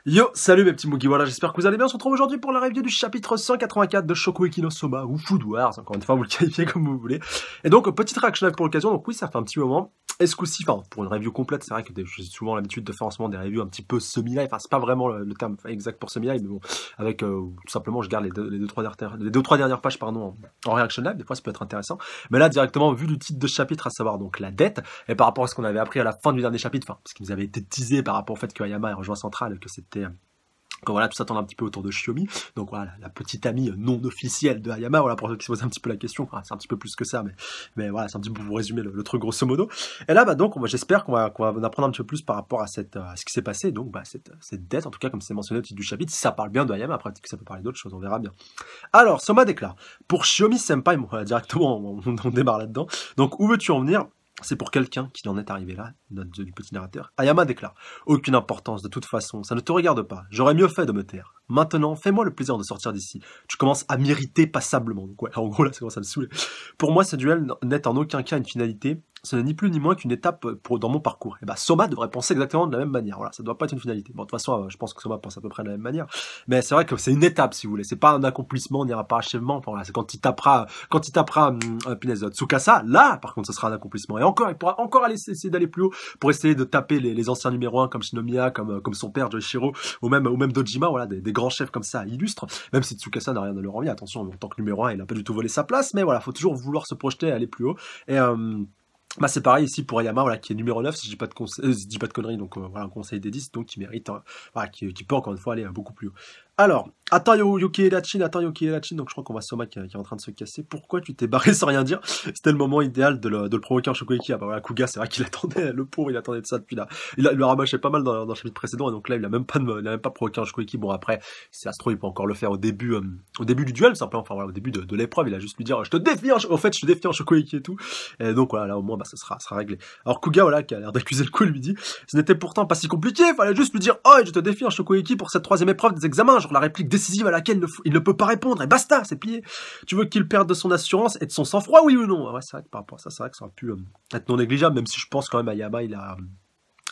Yo, salut mes petits Mugi, voilà, j'espère que vous allez bien. On se retrouve aujourd'hui pour la review du chapitre 184 de Shokugeki no Soma, ou Food Wars, encore une fois, vous le qualifiez comme vous voulez. Et donc, petite réaction live pour l'occasion, donc oui, ça fait un petit moment. Et ce coup-ci, enfin, pour une review complète, c'est vrai que j'ai souvent l'habitude de faire en ce moment des reviews un petit peu semi-live, enfin, c'est pas vraiment le terme exact pour semi-live, mais bon, avec, tout simplement, je garde les deux, trois dernières pages, pardon, en reaction live, des fois ça peut être intéressant. Mais là, directement, vu du titre de chapitre, à savoir donc la dette, et par rapport à ce qu'on avait appris à la fin du dernier chapitre, enfin, ce qui nous avait été teasé par rapport au fait que Ayama ait rejoint Central, que c'était donc voilà, tout ça tourne un petit peu autour de Shiomi. Donc voilà, la petite amie non officielle de Ayama, voilà, pour ceux qui se posent un petit peu la question. Enfin, c'est un petit peu plus que ça, mais voilà, c'est un petit peu pour vous résumer le truc grosso modo. Et là, bah donc, j'espère qu'on va en apprendre un petit peu plus par rapport à à ce qui s'est passé. Donc, bah, cette dette, en tout cas, comme c'est mentionné au titre du chapitre, si ça parle bien de Ayama, après, peut-être que ça peut parler d'autres choses, on verra bien. Alors, Soma déclare, pour Shiomi Senpai, bon, voilà, directement, on démarre là-dedans. Donc, où veux-tu en venir? C'est pour quelqu'un qui en est arrivé là, note du petit narrateur. Ayama déclare, aucune importance, de toute façon, ça ne te regarde pas. J'aurais mieux fait de me taire. Maintenant, fais-moi le plaisir de sortir d'ici. Tu commences à m'irriter passablement. Donc ouais, en gros, là, ça commence à me saouler. Pour moi, ce duel n'est en aucun cas une finalité. Ce n'est ni plus ni moins qu'une étape dans mon parcours. Et bah, Soma devrait penser exactement de la même manière. Voilà, ça doit pas être une finalité. Bon, de toute façon, je pense que Soma pense à peu près de la même manière. Mais c'est vrai que c'est une étape, si vous voulez. C'est pas un accomplissement, on n'ira pas achèvement. Enfin, voilà, c'est quand il tapera, punaise, Tsukasa, là, par contre, ce sera un accomplissement. Et encore, il pourra encore aller essayer d'aller plus haut pour essayer de taper les anciens numéros 1 comme Shinomiya, comme son père Joichiro, ou même Dojima, voilà, des grands chefs comme ça illustres. Même si Tsukasa n'a rien de leur envie, attention, en tant que numéro 1, il a pas du tout volé sa place, mais voilà, faut toujours vouloir se projeter et aller plus haut. Et, bah c'est pareil ici pour Ayama, voilà, qui est numéro 9, si je dis pas de conneries, donc voilà, un conseil des 10, donc qui mérite, voilà, qui peut encore une fois aller beaucoup plus haut. Alors, attends Yuki Erachin, donc je crois qu'on voit Soma qui est en train de se casser. Pourquoi tu t'es barré sans rien dire? C'était le moment idéal de le provoquer en Shokugeki. Ah bah voilà, Kuga, c'est vrai qu'il attendait, le pauvre, il attendait de ça depuis là. Il le rabâchait pas mal dans le chapitre précédent, et donc là, il a même pas provoqué en Shokugeki. Bon après, si ça se trouve, il peut encore le faire au début du duel, simplement, enfin voilà, au début de l'épreuve, il a juste lui dire, je te défie je te défie en Shokugeki et tout. Et donc voilà, là au moins, bah, ça sera réglé. Alors Kuga, voilà, qui a l'air d'accuser le coup, lui dit, ce n'était pourtant pas si compliqué, fallait juste lui dire, oh, je te défie en Shokugeki pour cette troisième épreuve des examens, genre la réplique décisive à laquelle il ne peut pas répondre, et basta, c'est plié. Tu veux qu'il perde de son assurance et de son sang-froid, oui ou non? Ouais, c'est vrai que par rapport à ça, c'est vrai que ça aurait pu être non négligeable, même si je pense quand même Ayama, il a...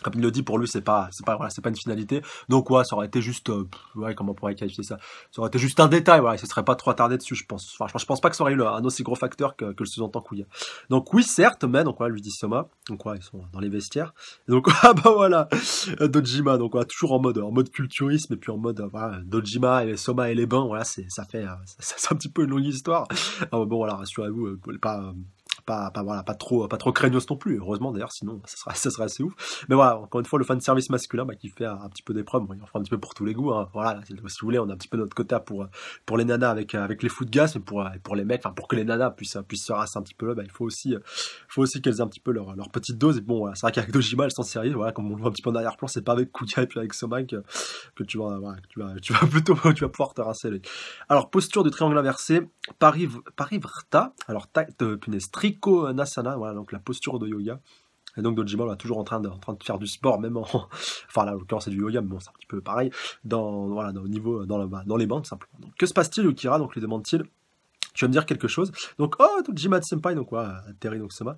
Comme il le dit, pour lui, voilà, c'est pas une finalité. Donc, ouais, ça aurait été juste, ouais, comment on pourrait qualifier ça? Ça aurait été juste un détail, voilà, il se serait pas trop attardé dessus, je pense. Enfin, je pense pas que ça aurait eu un aussi gros facteur que le sous-entend Kuya. Donc, oui, certes, mais, donc, voilà, lui dit Soma. Donc, ouais, ils sont dans les vestiaires. Et donc, ah, bah, voilà, Dojima, donc, voilà, toujours en mode culturisme, et puis en mode, voilà, Dojima et Soma et les bains, voilà, c'est un petit peu une longue histoire. Alors, bon, voilà, rassurez-vous, voilà, pas trop craignos non plus, heureusement d'ailleurs, sinon ça serait assez ouf. Mais voilà, encore une fois, le fan service masculin, bah, qui fait un petit peu d'épreuve, bon, il en fera un petit peu pour tous les goûts, hein. Voilà, si vous voulez, on a un petit peu notre quota pour les nanas avec les foot gas, mais pour les mecs, enfin, pour que les nanas puissent se rasser un petit peu là, bah, il faut aussi qu'elles aient un petit peu leur petite dose. Et bon, voilà, c'est vrai qu'avec Dojima, elles sont sérieuses, voilà, comme on le voit un petit peu en arrière-plan, c'est pas avec Kuya et puis avec Soma que tu vas, voilà, tu vas plutôt, tu vas pouvoir te rasser. Alors, posture du triangle inversé, Parivrta, alors, punaise, Triko Nasana, voilà, donc la posture de yoga. Et donc Dojima là, toujours en train de faire du sport, même enfin là, en l'occurrence c'est du yoga, mais bon, c'est un petit peu pareil, dans les bains, tout simplement. Donc, que se passe-t-il, Yukira, donc lui demande-t-il. Tu vas me dire quelque chose. Donc, oh, Dojima Senpai, donc voilà, Terry, donc Soma.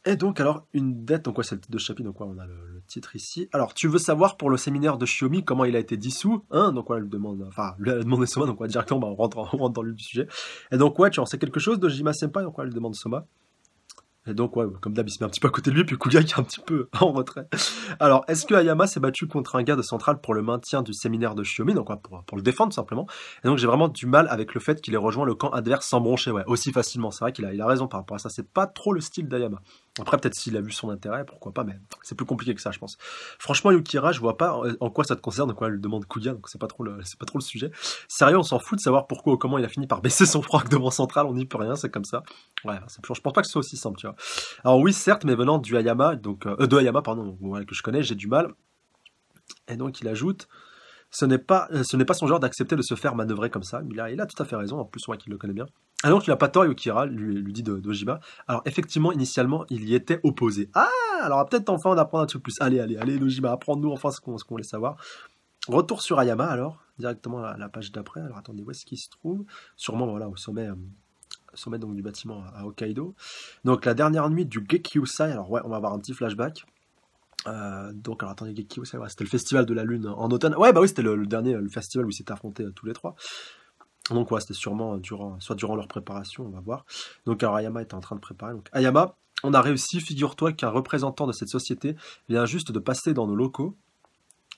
Et donc, alors, une dette, donc ouais, c'est le titre de chapitre, donc ouais, on a le titre ici. Alors, tu veux savoir pour le séminaire de Shiomi comment il a été dissous, hein? Donc, ouais, elle demande, enfin, lui, elle demande Soma, donc ouais, directement, bah, on rentre dans le sujet. Et donc, ouais, tu en sais quelque chose de Dojima Senpai, donc ouais, elle demande Soma. Et donc, ouais, comme d'hab, il se met un petit peu à côté de lui, puis Kuga qui est un petit peu en retrait. Alors, est-ce que Ayama s'est battu contre un gars de Central pour le maintien du séminaire de Shiomi, donc ouais, pour le défendre, tout simplement. Et donc, j'ai vraiment du mal avec le fait qu'il ait rejoint le camp adverse sans broncher, ouais, aussi facilement. C'est vrai qu'il a raison par rapport à ça. C'est pas trop le style d'Ayama. Après, peut-être s'il a vu son intérêt, pourquoi pas, mais c'est plus compliqué que ça, je pense. Franchement, Yukira, je vois pas en quoi ça te concerne, quoi, elle lui demande Kuga, donc c'est pas trop le sujet. Sérieux, on s'en fout de savoir pourquoi ou comment il a fini par baisser son froc devant Central, on n'y peut rien, c'est comme ça. Ouais, je pense pas que ce soit aussi simple, tu vois. Alors oui, certes, mais venant du Ayama, donc de Ayama, pardon, donc, voilà, que je connais, j'ai du mal. Et donc il ajoute, ce n'est pas son genre d'accepter de se faire manœuvrer comme ça. Il a tout à fait raison, en plus moi qui le connais bien. Ah donc il a pas tort, Yukira, lui dit Dojima. Alors effectivement, initialement, il y était opposé. Ah, alors peut-être enfin en apprendre un truc plus. Allez, Dojima, apprends-nous enfin ce qu'on voulait savoir. Retour sur Ayama alors, directement à la page d'après. Alors attendez, où est-ce qu'il se trouve? Sûrement voilà au sommet donc du bâtiment à Hokkaido. Donc la dernière nuit du Gekyusai, alors ouais, on va avoir un petit flashback. Donc, alors attendez, Geki, ouais, c'était le festival de la Lune en automne. Ouais, bah oui, c'était le dernier, le festival où ils s'étaient affrontés tous les trois. Donc, ouais, c'était sûrement soit durant leur préparation, on va voir. Donc, alors Ayama était en train de préparer. Donc, Ayama, on a réussi, figure-toi qu'un représentant de cette société vient juste de passer dans nos locaux.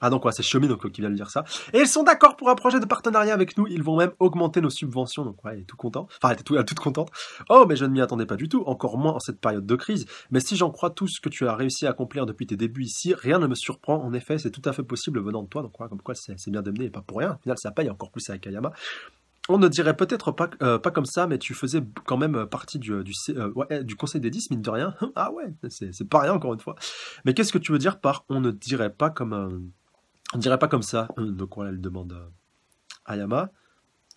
Ah donc ouais, c'est Xiaomi donc, qui vient de dire ça. Et ils sont d'accord pour un projet de partenariat avec nous. Ils vont même augmenter nos subventions. Donc ouais, elle est tout content. Enfin, elle est toute contente. Oh, mais je ne m'y attendais pas du tout. Encore moins en cette période de crise. Mais si j'en crois tout ce que tu as réussi à accomplir depuis tes débuts ici, rien ne me surprend. En effet, c'est tout à fait possible venant de toi. Donc ouais, comme quoi c'est bien d'amener et pas pour rien. Au final, ça paye encore plus avec Ayama. On ne dirait peut-être pas comme ça, mais tu faisais quand même partie du conseil des 10, mine de rien. Ah ouais, c'est pas rien encore une fois. Mais qu'est-ce que tu veux dire par on ne dirait pas comme... On dirait pas comme ça. Donc voilà, elle demande à Ayama.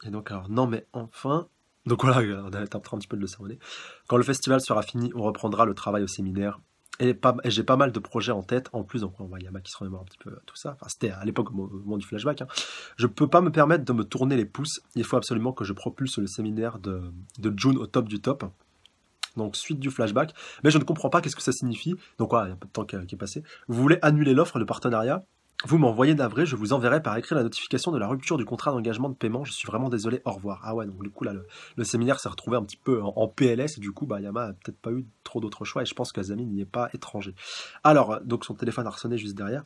Et donc alors, non mais enfin... Donc voilà, on est en train un petit peu de le sermonner. Quand le festival sera fini, on reprendra le travail au séminaire. Et j'ai pas mal de projets en tête. En plus, donc on voit Ayama qui se remémore un petit peu tout ça. Enfin, c'était à l'époque au moment du flashback. Hein. Je peux pas me permettre de me tourner les pouces. Il faut absolument que je propulse le séminaire de June au top du top. Donc suite du flashback. Mais je ne comprends pas qu'est-ce que ça signifie. Donc voilà, il y a un peu de temps qui est passé. Vous voulez annuler l'offre, le partenariat? Vous m'envoyez navré, je vous enverrai par écrit la notification de la rupture du contrat d'engagement de paiement. Je suis vraiment désolé, au revoir. Ah ouais, donc du coup là, le séminaire s'est retrouvé un petit peu en PLS et du coup, bah, Yama a peut-être pas eu trop d'autres choix et je pense qu'Azami n'y est pas étranger. Alors, donc son téléphone a ressonné juste derrière.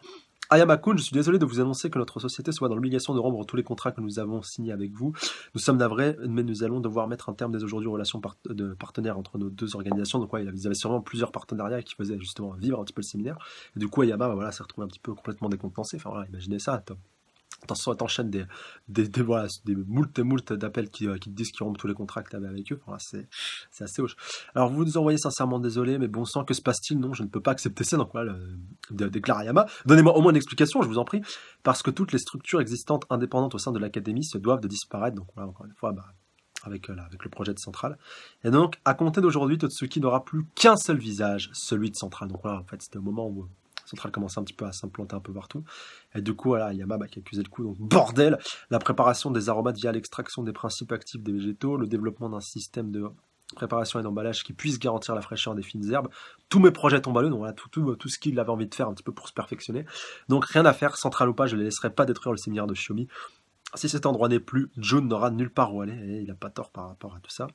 Ayama-kun, je suis désolé de vous annoncer que notre société soit dans l'obligation de rendre tous les contrats que nous avons signés avec vous. Nous sommes navrés, mais nous allons devoir mettre un terme dès aujourd'hui aux relations de partenaires entre nos deux organisations. Donc ouais, ils avaient sûrement plusieurs partenariats qui faisaient justement vivre un petit peu le séminaire. Et du coup, Ayama, bah, voilà, s'est retrouvé un petit peu complètement décontenancé. Enfin voilà, imaginez ça, t'enchaînes voilà, des moult et moult d'appels qui te disent qu'ils rompent tous les contrats que tu avais avec eux. Enfin, c'est assez hoche. Alors, vous nous envoyez sincèrement désolé, mais bon sang, que se passe-t-il? Non, je ne peux pas accepter ça. Donc voilà, déclare Ayama. Donnez-moi au moins une explication, je vous en prie, parce que toutes les structures existantes indépendantes au sein de l'académie se doivent de disparaître. Donc voilà, encore une fois, bah, avec le projet de Centrale. Et donc, à compter d'aujourd'hui, Totsuki n'aura plus qu'un seul visage, celui de Centrale. Donc voilà, en fait, c'était au moment où Centrale commençait un petit peu à s'implanter un peu partout. Et du coup, voilà, Yama qui accusait le coup. Donc, bordel, la préparation des aromates via l'extraction des principes actifs des végétaux, le développement d'un système de préparation et d'emballage qui puisse garantir la fraîcheur des fines herbes. Tous mes projets tombent à l'eau, donc voilà, tout ce qu'il avait envie de faire un petit peu pour se perfectionner. Donc, rien à faire, Centrale ou pas, je ne les laisserai pas détruire le séminaire de Xiaomi. Si cet endroit n'est plus, June n'aura nulle part où aller, et il n'a pas tort par rapport à tout ça.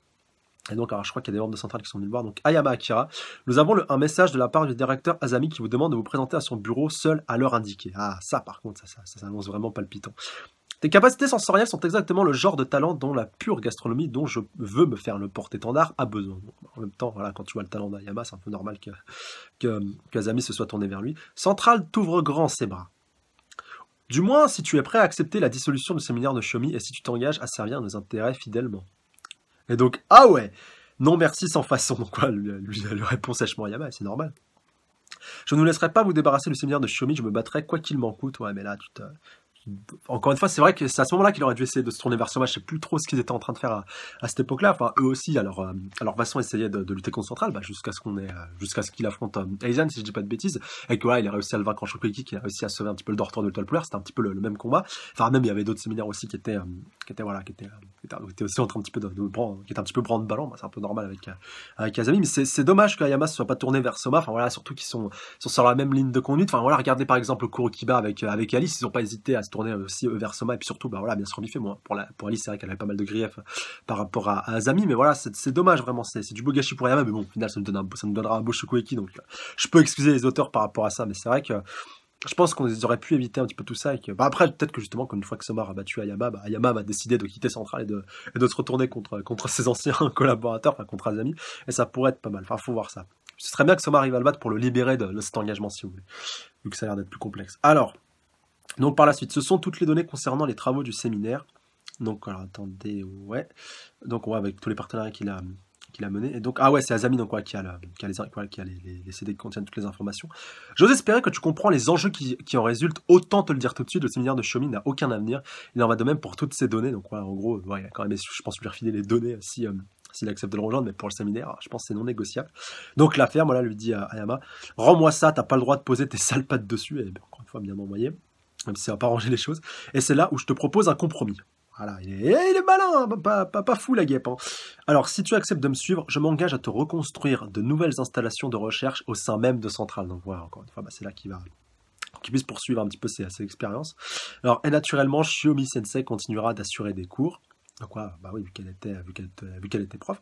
Et donc, alors, je crois qu'il y a des membres de Centrale qui sont venus le voir. Donc, Ayama Akira, nous avons un message de la part du directeur Azami qui vous demande de vous présenter à son bureau seul à l'heure indiquée. Ah, ça, par contre, ça s'annonce vraiment palpitant. Tes capacités sensorielles sont exactement le genre de talent dont la pure gastronomie dont je veux me faire le porte-étendard a besoin. Donc, en même temps, voilà, quand tu vois le talent d'Ayama, c'est un peu normal qu'Azami se soit tourné vers lui. Centrale t'ouvre grand ses bras. Du moins, si tu es prêt à accepter la dissolution du séminaire de Xiaomi et si tu t'engages à servir nos intérêts fidèlement. Et donc, ah ouais, non merci sans façon. Donc quoi, lui répond sèchement Yama, c'est normal. Je ne vous laisserai pas vous débarrasser du séminaire de Xiaomi, je me battrai quoi qu'il m'en coûte. Ouais, mais là, encore une fois, c'est vrai que c'est à ce moment-là qu'il aurait dû essayer de se tourner vers Soma. Je sais plus trop ce qu'ils étaient en train de faire à cette époque-là. Enfin, eux aussi, à leur façon, essayaient de lutter contre Central, bah, jusqu'à ce qu'il affronte Aizen, si je dis pas de bêtises, et que ouais, il a réussi à le vaincre en Shokugeki, qu'il a réussi à sauver un petit peu le dortoir de l'étoile polaire. C'était un petit peu le même combat. Enfin, même il y avait d'autres séminaires aussi qui étaient aussi en train un petit peu qui étaient un petit peu branle-ballon. Bah, c'est un peu normal avec Azami, mais c'est dommage qu'Ayama se soit pas tourné vers Soma. Enfin voilà, surtout qu'ils sont sur la même ligne de conduite. Enfin voilà, regardez par exemple Kurokiba avec Alice, ils ont pas hésité à se tourner aussi vers Soma, et puis surtout, bah voilà, bien sûr, fait moi. Pour Alice, c'est vrai qu'elle avait pas mal de griefs par rapport à Azami, mais voilà, c'est dommage vraiment, c'est du beau gâchis pour Yama, mais bon, au final, ça nous donnera un beau Shokugeki, donc je peux excuser les auteurs par rapport à ça, mais c'est vrai que je pense qu'on aurait pu éviter un petit peu tout ça, et que, bah après, peut-être que justement, qu'une fois que Soma a battu Ayama, bah, Ayama va décider de quitter Central et de se retourner contre ses anciens collaborateurs, enfin contre Azami, et ça pourrait être pas mal, enfin faut voir ça. Ce serait bien que Soma arrive à le battre pour le libérer de cet engagement, si vous voulez, vu que ça a l'air d'être plus complexe. Alors, donc par la suite, ce sont toutes les données concernant les travaux du séminaire. Donc alors attendez, ouais. Donc on voit avec tous les partenariats qu'il a menés. Et donc, ah ouais, c'est Azami donc, qui a les CD qui contiennent toutes les informations. J'ose espérer que tu comprends les enjeux qui en résultent. Autant te le dire tout de suite, le séminaire de Xiaomi n'a aucun avenir. Il en va de même pour toutes ces données. Donc voilà, en gros, ouais, il a quand même, je pense, lui refiler les données s'il accepte de le rejoindre, mais pour le séminaire, je pense que c'est non négociable. Donc la ferme, voilà, lui dit à Ayama, rends-moi ça, t'as pas le droit de poser tes sales pattes dessus. Et encore une fois, bien envoyé. Même si ça va pas ranger les choses. Et c'est là où je te propose un compromis. Voilà, il est malin, hein, pas fou la guêpe. Hein. Alors, si tu acceptes de me suivre, je m'engage à te reconstruire de nouvelles installations de recherche au sein même de Centrale. Donc voilà, encore une fois, bah, c'est là qu'il puisse poursuivre un petit peu ses expériences. Alors, et naturellement, Shiomi Sensei continuera d'assurer des cours. Donc voilà, bah oui, vu qu'elle était prof.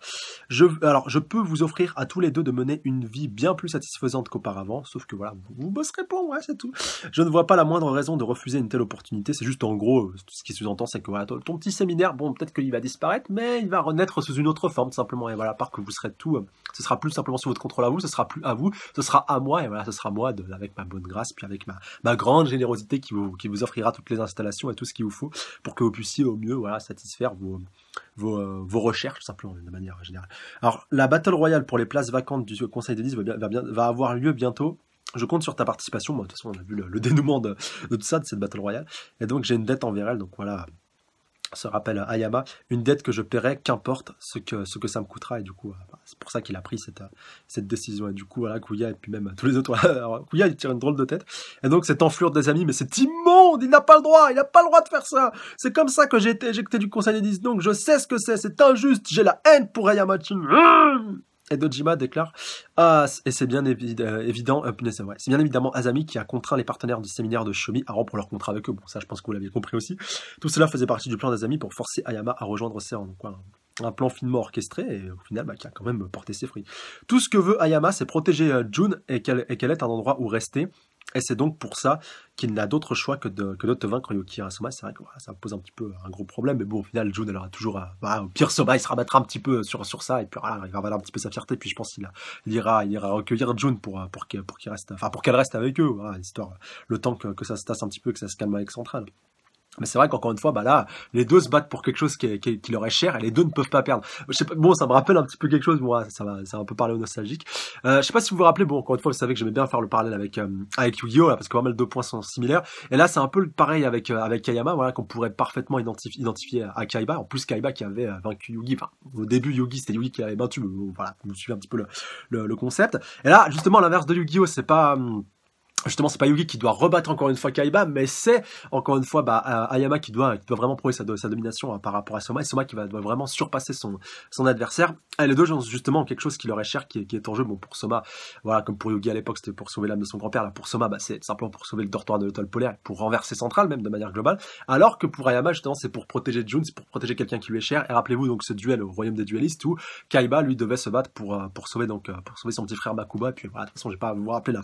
Alors, je peux vous offrir à tous les deux de mener une vie bien plus satisfaisante qu'auparavant, sauf que voilà, vous bosserez pour moi, c'est tout. Je ne vois pas la moindre raison de refuser une telle opportunité, c'est juste en gros, ce qui sous-entend, c'est que voilà, ton petit séminaire, bon, peut-être qu'il va disparaître, mais il va renaître sous une autre forme, tout simplement, et voilà, à part que vous serez tout, ce sera plus simplement sous votre contrôle à vous, ce sera plus à vous, ce sera à moi, et voilà, ce sera moi, avec ma bonne grâce, puis avec ma grande générosité qui vous offrira toutes les installations et tout ce qu'il vous faut, pour que vous puissiez au mieux, voilà, satisfaire vos recherches, tout simplement, de manière générale. Alors, la Battle Royale pour les places vacantes du Conseil des 10 va avoir lieu bientôt. Je compte sur ta participation. Moi, de toute façon, on a vu le dénouement de tout ça, de cette Battle Royale. Et donc, j'ai une dette envers elle. Donc, voilà, se rappelle Ayama, une dette que je paierai, qu'importe ce que ça me coûtera. Et du coup, c'est pour ça qu'il a pris cette décision. Et du coup, voilà, Kuya et puis même tous les autres. Alors, Kuya, il tire une drôle de tête. Et donc, cette enflure des amis, mais c'est immonde, il n'a pas le droit de faire ça. C'est comme ça que j'ai été éjecté du Conseil des 10. Donc, je sais ce que c'est injuste, j'ai la haine pour Ayama-chan. Et Dojima déclare et c'est bien évident, c'est vrai, c'est bien évidemment Azami qui a contraint les partenaires du séminaire de Shiomi à rompre leur contrat avec eux. Bon, ça, je pense que vous l'aviez compris aussi. Tout cela faisait partie du plan d'Azami pour forcer Ayama à rejoindre Seran. Donc, voilà, un plan finement orchestré et au final, qui a quand même porté ses fruits. Tout ce que veut Ayama, c'est protéger Jun et qu'elle ait un endroit où rester. Et c'est donc pour ça qu'il n'a d'autre choix que de te vaincre Yukihira Soma. C'est vrai que voilà, ça pose un petit peu un gros problème, mais bon, au final, Jun, elle aura toujours, au pire, Soma, il se rabattra un petit peu sur ça, et puis voilà, il va avoir un petit peu sa fierté, puis je pense qu'il ira recueillir Jun pour qu'il reste, enfin, pour qu'elle reste avec eux, voilà, histoire, le temps que ça se tasse un petit peu, que ça se calme avec Central. Mais c'est vrai qu'encore une fois, là, les deux se battent pour quelque chose qui leur est cher et les deux ne peuvent pas perdre. Je sais pas, bon, ça me rappelle un petit peu quelque chose, moi, ça va un peu parler au nostalgique. Je sais pas si vous vous rappelez, bon, encore une fois, vous savez que j'aimais bien faire le parallèle avec Yu-Gi-Oh, là, parce que vraiment les deux points sont similaires. Et là, c'est un peu pareil avec Kayama, voilà, qu'on pourrait parfaitement identifier à Kaiba. En plus, Kaiba qui avait vaincu Yugi, enfin, au début, Yugi, c'était Yugi qui avait battu, mais voilà, vous suivez un petit peu le concept. Et là, justement, à l'inverse de Yu-Gi-Oh, c'est pas Yugi qui doit rebattre encore une fois Kaiba, mais c'est encore une fois Ayama qui doit vraiment prouver sa domination par rapport à Soma, et Soma qui doit vraiment surpasser son adversaire. Et les deux ont justement quelque chose qui leur est cher, qui est en jeu. Bon, pour Soma, voilà, comme pour Yugi à l'époque, c'était pour sauver l'âme de son grand-père. Là, pour Soma, c'est simplement pour sauver le dortoir de l'étoile polaire, pour renverser Central, même de manière globale. Alors que pour Ayama, justement, c'est pour protéger Jun, c'est pour protéger quelqu'un qui lui est cher. Et rappelez-vous donc ce duel au royaume des duellistes où Kaiba, lui, devait se battre pour sauver son petit frère Makuba. Et puis voilà, de toute façon, je vais pas vous rappeler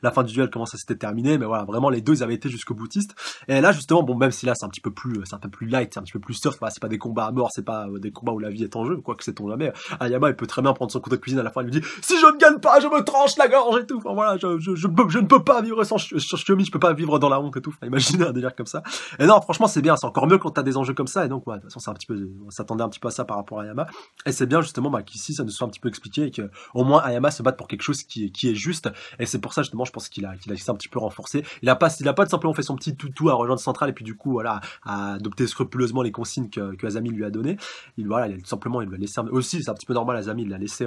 la fin du duel, comment ça s'était terminé, mais voilà, vraiment les deux ils avaient été jusqu'au boutiste. Et là justement, bon, même si là c'est un peu plus light, c'est un petit peu plus soft, voilà, c'est pas des combats à mort, c'est pas des combats où la vie est en jeu, quoi que sait-on jamais. Ayama il peut très bien prendre son couteau de cuisine à la fin, il lui dit si je ne gagne pas, je me tranche la gorge et tout. Enfin voilà, je ne peux pas vivre sans Shiomi, je peux pas vivre dans la honte et tout. Enfin, imaginez un délire comme ça. Et non, franchement c'est bien, c'est encore mieux quand t'as des enjeux comme ça. Et donc ouais, de toute façon c'est un petit peu, on s'attendait un petit peu à ça par rapport à Ayama. Et c'est bien justement qu'ici ça nous soit un petit peu expliqué et que au moins Ayama se batte pour quelque chose qui est juste. Et c'est pour ça justement, je pense qu'il a un petit peu renforcé. Il a pas simplement fait son petit toutou à rejoindre Central et puis du coup voilà à adopter scrupuleusement les consignes que Azami lui a donné. Il lui a tout lui a laissé aussi, c'est un petit peu normal, Azami il l'a laissé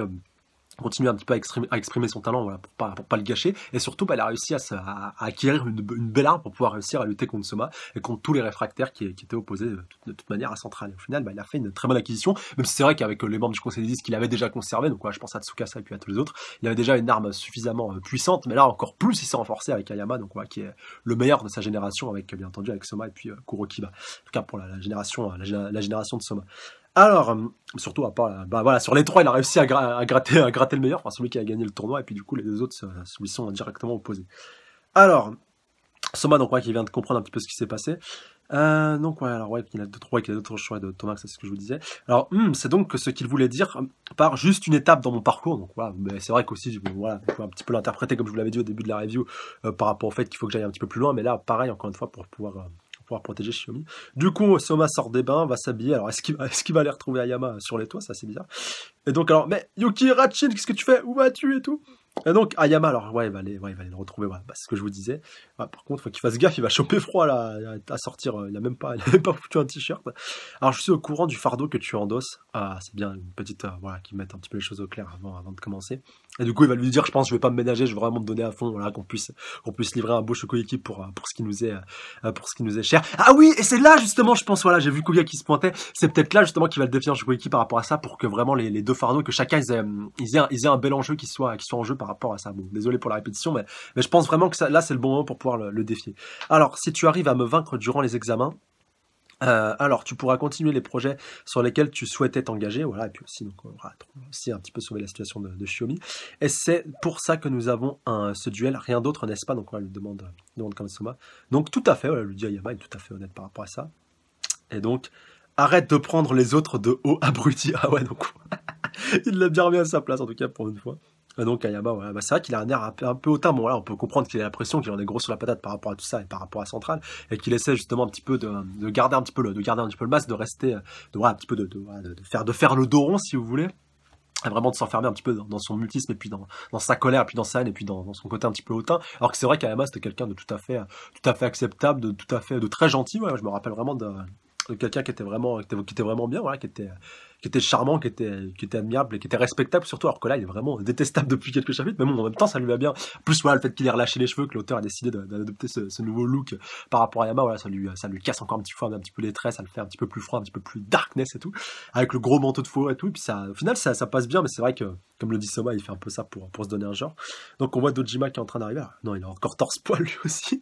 continuer un petit peu à exprimer son talent, voilà, pour pas le gâcher, et surtout il a réussi à acquérir une belle arme pour pouvoir réussir à lutter contre Soma et contre tous les réfractaires qui étaient opposés de toute manière à Central. Et au final il a fait une très bonne acquisition, même si c'est vrai qu'avec les membres du Conseil des 10 qu'il avait déjà conservé, donc je pense à Tsukasa et puis à tous les autres, il avait déjà une arme suffisamment puissante, mais là encore plus il s'est renforcé avec Ayama, donc qui est le meilleur de sa génération, avec bien entendu avec Soma et puis Kurokiba, en tout cas pour la génération de Soma. Alors, surtout à part, voilà, sur les trois, il a réussi à gratter le meilleur, enfin celui qui a gagné le tournoi, et puis du coup les deux autres lui sont directement opposés. Alors, Soma, donc qui vient de comprendre un petit peu ce qui s'est passé. Donc alors qu'il a d'autres choix de Thomas, c'est ce que je vous disais. Alors c'est donc ce qu'il voulait dire par juste une étape dans mon parcours. Donc voilà, mais c'est vrai qu'aussi voilà, on peut un petit peu l'interpréter comme je vous l'avais dit au début de la review par rapport au fait qu'il faut que j'aille un petit peu plus loin, mais là pareil encore une fois pour pouvoir protéger Shiomi. Du coup, Soma sort des bains, va s'habiller. Alors, est-ce qu'il va aller retrouver Ayama sur les toits? Ça, c'est bizarre. Et donc, alors, mais Yukihira-chan, qu'est-ce que tu fais? Où vas-tu et tout? Et donc, Ayama, alors, ouais, il va aller le retrouver, ouais, bah, c'est ce que je vous disais. Ouais, par contre, faut qu'il fasse gaffe, il va choper froid, là, à sortir, il a même pas foutu un t-shirt. Alors, je suis au courant du fardeau que tu endosses. Ah, c'est bien, une petite, voilà, qui mette un petit peu les choses au clair avant de commencer. Et du coup, il va lui dire, je pense, je vais pas me ménager, je vais vraiment me donner à fond, voilà, qu'on puisse livrer un beau Chocoyeki pour ce qui nous est, pour ce qui nous est cher. Ah oui, et c'est là, justement, je pense, voilà, j'ai vu Kuga qui se pointait, c'est peut-être là, justement, qu'il va le défier en Chocoyeki par rapport à ça, pour que vraiment les deux fardeaux, que chacun, ils aient un bel enjeu qui soit en jeu par rapport à ça. Bon, désolé pour la répétition, mais je pense vraiment que ça, là, c'est le bon moment pour pouvoir le défier. Alors, si tu arrives à me vaincre durant les examens, alors tu pourras continuer les projets sur lesquels tu souhaitais t'engager, voilà, et puis aussi, donc, on va aussi un petit peu sauver la situation de Shiomi. Et c'est pour ça que nous avons ce duel, rien d'autre, n'est-ce pas? Donc, voilà, lui demande Kamisama. Donc, tout à fait, voilà, lui dit Ayama, il est tout à fait honnête par rapport à ça. Et donc, arrête de prendre les autres de haut, abruti. Ah ouais, donc, il l'a bien remis à sa place, en tout cas, pour une fois. Et donc Ayama, voilà, bah, c'est vrai qu'il a un air un peu hautain. Bon, voilà, on peut comprendre qu'il a l'impression qu'il en est gros sur la patate par rapport à tout ça et par rapport à Central, et qu'il essaie justement un petit peu de garder un petit peu le masque, de rester, voilà, un petit peu de faire le dos rond, si vous voulez. Et vraiment de s'enfermer un petit peu dans son mutisme, et puis dans sa colère, et puis dans sa haine, et puis dans son côté un petit peu hautain. Alors que c'est vrai qu'Ayama, c'était quelqu'un de tout à fait acceptable, de très gentil. Ouais, je me rappelle vraiment de quelqu'un qui était vraiment bien, voilà, qui était charmant, qui était admirable et qui était respectable surtout, alors que là il est vraiment détestable depuis quelques chapitres, mais bon, en même temps ça lui va bien. En plus, voilà, le fait qu'il ait relâché les cheveux, que l'auteur a décidé d'adopter ce nouveau look par rapport à Yama, voilà, ça lui casse encore un petit peu les traits, ça le fait un petit peu plus froid, un petit peu plus darkness et tout, avec le gros manteau de faux et tout, et puis ça, au final ça passe bien, mais c'est vrai que, comme le dit Soma, il fait un peu ça pour se donner un genre. Donc on voit Dojima qui est en train d'arriver. Non, il a encore torse-poil lui aussi.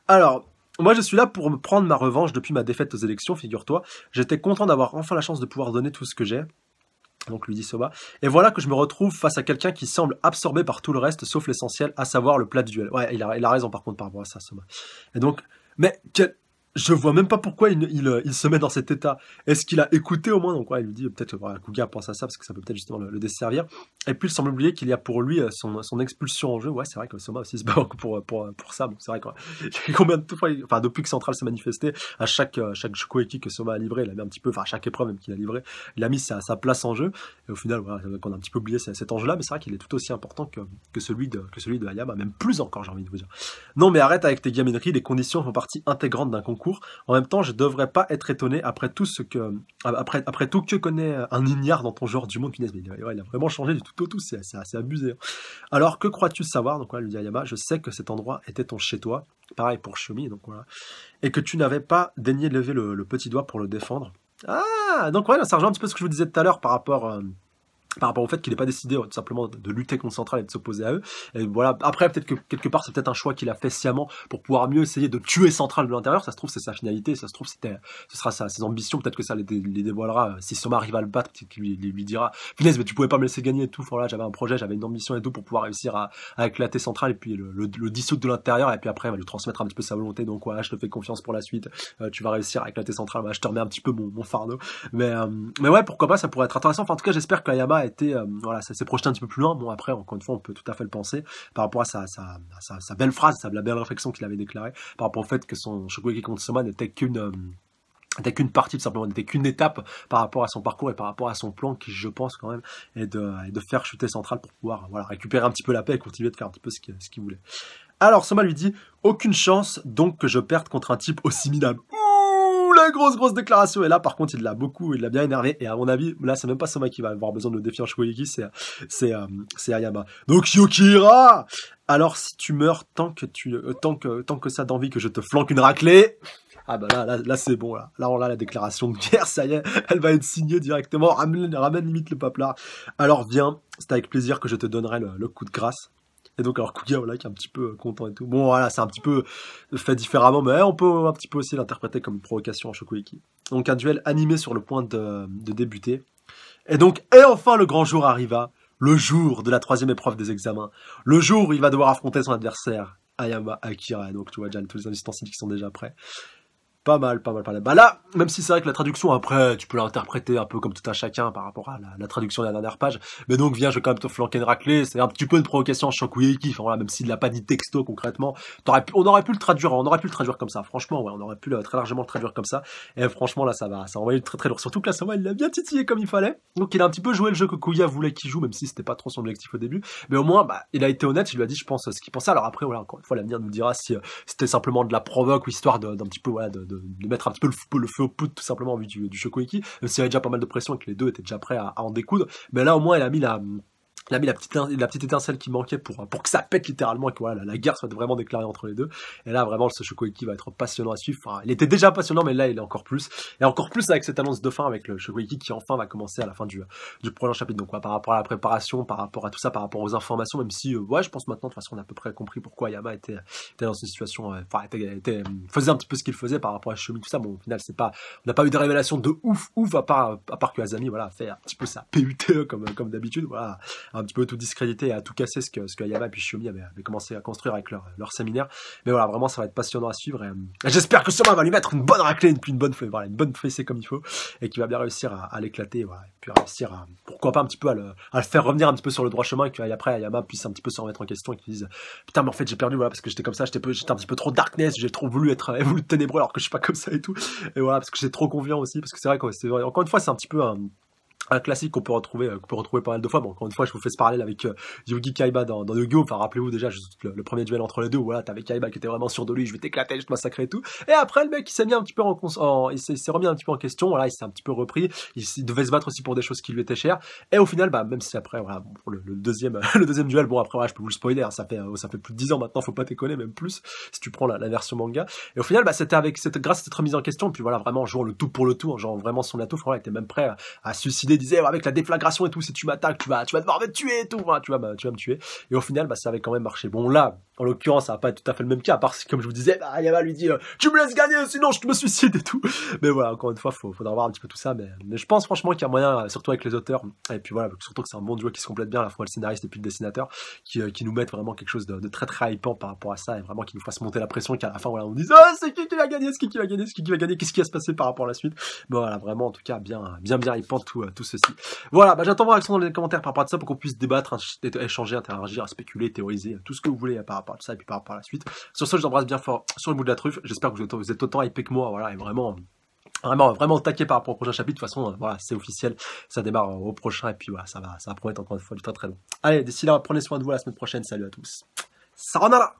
Alors, moi, je suis là pour me prendre ma revanche depuis ma défaite aux élections, figure-toi. J'étais content d'avoir enfin la chance de pouvoir donner tout ce que j'ai. Donc, lui dit Soba. Et voilà que je me retrouve face à quelqu'un qui semble absorbé par tout le reste, sauf l'essentiel, à savoir le plat de duel. Ouais, il a raison par contre par rapport à ça, Soba. Et donc, mais je vois même pas pourquoi il se met dans cet état. Est-ce qu'il a écouté au moins? Donc, ouais, il lui dit peut-être, voilà, Kuga pense à ça parce que ça peut peut-être justement le desservir. Et puis, il semble oublier qu'il y a pour lui son expulsion en jeu. Ouais, c'est vrai que Soma aussi se bat pour ça. Bon, c'est vrai que, combien de fois, enfin, depuis que Central s'est manifesté, à chaque Chocoyeki que Soma a livré, il a mis un petit peu, enfin, à chaque épreuve même qu'il a livré, il a mis sa place en jeu. Et au final, voilà, qu'on a un petit peu oublié cet enjeu-là, mais c'est vrai qu'il est tout aussi important que celui de Ayama, même plus encore, j'ai envie de vous dire. Non, mais arrête avec tes gamineries, les conditions font partie intégrante d'un concours. En même temps, je devrais pas être étonné après tout que connaît un ignare dans ton genre du monde. Punaise, mais il a vraiment changé du tout au tout, c'est assez abusé. Alors, que crois-tu savoir? Donc voilà, lui dit Ayama, je sais que cet endroit était ton chez-toi. Pareil pour Shiomi, donc voilà. Et que tu n'avais pas daigné lever le petit doigt pour le défendre. Ah, donc ouais, ça rejoint un petit peu ce que je vous disais tout à l'heure par rapport au fait qu'il n'ait pas décidé tout simplement de lutter contre Central et de s'opposer à eux. Et voilà. Après, peut-être que quelque part, c'est peut-être un choix qu'il a fait sciemment pour pouvoir mieux essayer de tuer Central de l'intérieur. Ça se trouve, c'est sa finalité. Ça se trouve, ce sera ses ambitions. Peut-être que ça les dévoilera. Si Soma arrive à le battre, peut-être qu'il lui dira, punaise, mais tu pouvais pas me laisser gagner et tout. Voilà, j'avais un projet, j'avais une ambition et tout pour pouvoir réussir à éclater Central et puis le dissoudre de l'intérieur. Et puis après, il va lui transmettre un petit peu sa volonté. Donc voilà, je te fais confiance pour la suite. Tu vas réussir à éclater Central. Voilà, je te remets un petit peu mon fardeau. Mais ouais, pourquoi pas, ça pourrait être intéressant. Enfin, en tout cas, j'espère qu'Ayama a été, voilà, ça s'est projeté un petit peu plus loin. Bon, après, encore une fois, on peut tout à fait le penser par rapport à sa belle phrase, la belle réflexion qu'il avait déclarée par rapport au fait que son Shokugeki contre Soma n'était qu'une partie, tout simplement, n'était qu'une étape par rapport à son parcours et par rapport à son plan qui, je pense, quand même, est de faire chuter Central pour pouvoir, voilà, récupérer un petit peu la paix et continuer de faire un petit peu ce qu'il voulait. Alors, Soma lui dit, aucune chance, donc, que je perde contre un type aussi minable. La grosse déclaration. Et là, par contre, il l'a bien énervé. Et à mon avis, là, c'est même pas Soma qui va avoir besoin de le défier en Chocoyeki, c'est Ayama. Donc, Yukira! Alors, si tu meurs tant que ça d'envie que je te flanque une raclée. Ah bah là c'est bon, là. Là, on a la déclaration de guerre, ça y est, elle va être signée directement. Ramène limite le paplard. Alors, viens, c'est avec plaisir que je te donnerai le coup de grâce. Et donc, alors, Kuga, voilà, qui est un petit peu content et tout. Bon, voilà, c'est un petit peu fait différemment, mais on peut un petit peu aussi l'interpréter comme une provocation en Chocoyeki. Donc, un duel animé sur le point de débuter. Et enfin, le grand jour arriva. Le jour de la 3e épreuve des examens. Le jour où il va devoir affronter son adversaire, Ayama Akira. Donc, tu vois déjà tous les ustensiles qui sont déjà prêts. Pas mal, pas mal, pas mal. Bah là, même si c'est vrai que la traduction, après, tu peux l'interpréter un peu comme tout un chacun par rapport à la traduction de la dernière page. Mais donc, viens, je vais quand même te flanquer une raclée. C'est un petit peu une provocation à Shokugeki. Enfin, voilà, même s'il l'a pas dit texto concrètement. On aurait pu le traduire, comme ça. Franchement, ouais, on aurait pu très largement le traduire comme ça. Et franchement, là, ça envoyé très très lourd. Surtout que là, ça va, il l'a bien titillé comme il fallait. Donc, il a un petit peu joué le jeu que Kuya voulait qu'il joue, même si c'était pas trop son objectif au début. Mais au moins, bah, il a été honnête. Il lui a dit, je pense, ce qu'il pensait. Alors après, voilà, encore une fois, l'avenir nous dira si c'était simplement de la provoque ou histoire d'un petit peu, voilà, de mettre un petit peu le feu au poudre tout simplement en vue du Shokugeki, même s'il y avait déjà pas mal de pression et que les deux étaient déjà prêts à en découdre. Mais là, au moins, il a mis la petite étincelle qui manquait pour que ça pète littéralement et que voilà, la guerre soit vraiment déclarée entre les deux. Et là, vraiment, ce Shokugeki va être passionnant à suivre. Enfin, il était déjà passionnant, mais là, il est encore plus. Et encore plus avec cette annonce de fin, avec le Shokugeki qui enfin va commencer à la fin du prochain chapitre. Donc, ouais, par rapport à la préparation, par rapport à tout ça, par rapport aux informations, même si, ouais, je pense maintenant, de toute façon, on a à peu près compris pourquoi Yama était dans une situation, enfin, faisait un petit peu ce qu'il faisait par rapport à Shumi, tout ça. Bon, au final, on n'a pas eu de révélation de ouf, à part que Azami, voilà, fait un petit peu sa PUTE comme d'habitude, voilà, un petit peu tout discréditer et à tout casser ce que Yama et puis Shiomi avaient commencé à construire avec leur séminaire. Mais voilà, vraiment, ça va être passionnant à suivre. Et j'espère que Soma va lui mettre une bonne raclée, une bonne fessée comme il faut, et qu'il va bien réussir à l'éclater, voilà, et puis réussir à, pourquoi pas un petit peu à le faire revenir un petit peu sur le droit chemin, et qu'après Yama puisse un petit peu se remettre en question et qu'il dise putain, mais en fait j'ai perdu, voilà, parce que j'étais comme ça, j'étais un petit peu trop darkness, j'ai trop voulu être ténébreux alors que je suis pas comme ça et tout. Et voilà, parce que j'étais trop confiant aussi, parce que c'est vrai encore une fois, c'est un petit peu un classique qu'on peut retrouver pas mal de fois. Bon, encore une fois, je vous fais ce parallèle avec Yugi Kaiba dans Yu-Gi-Oh! Enfin, rappelez-vous déjà juste le premier duel entre les deux où voilà, t'avais Kaiba qui était vraiment sûr de lui, je vais t'éclater, je vais te massacrer et tout. Et après, le mec, il s'est mis un petit peu il s'est remis un petit peu en question, voilà, il s'est un petit peu repris, il devait se battre aussi pour des choses qui lui étaient chères. Et au final, bah, même si après, voilà, bon, pour le deuxième, le deuxième duel, bon, après, voilà, je peux vous le spoiler, hein, ça fait plus de 10 ans maintenant, faut pas déconner, même plus, si tu prends la version manga. Et au final, bah, c'était grâce à cette remise en question, puis voilà, vraiment, jouant le tout pour le tout, genre vraiment son atout, voilà, il était même prêt à se suicider, disait, ouais, avec la déflagration et tout, si tu m'attaques, tu vas devoir me tuer et tout, voilà, tu vas me tuer. Et au final, bah, ça avait quand même marché. Bon, là, en l'occurrence, ça va pas être tout à fait le même cas, à part si, comme je vous disais, bah, Yama lui dit, tu me laisses gagner, sinon je me suicide et tout. Mais voilà, encore une fois, faudra voir un petit peu tout ça, mais je pense franchement qu'il y a moyen, surtout avec les auteurs, et puis voilà, surtout que c'est un bon duo qui se complète bien, à la fois le scénariste et puis le dessinateur, qui nous mettent vraiment quelque chose de très très hypant par rapport à ça, et vraiment qui nous fasse monter la pression, qu'à la fin, voilà, on dise, ah, c'est qui va gagner, c'est qui va gagner, qu'est-ce qui va se passer par rapport à la suite. Bon, voilà, vraiment, en tout cas, bien hypant tout ceci. Voilà, bah, j'attends vos réactions dans les commentaires par rapport à ça pour qu'on puisse débattre, échanger, interagir, spéculer, théoriser, tout ce que vous voulez par rapport à tout ça et puis par rapport à la suite. Sur ce, je vous embrasse bien fort sur le bout de la truffe. J'espère que vous êtes autant hypé que moi, voilà, et vraiment au taquet par rapport au prochain chapitre. De toute façon, voilà, c'est officiel, ça démarre au prochain et puis voilà, ça va promettre encore une fois du très très long. Allez, d'ici là, prenez soin de vous, à la semaine prochaine. Salut à tous. Sayonara.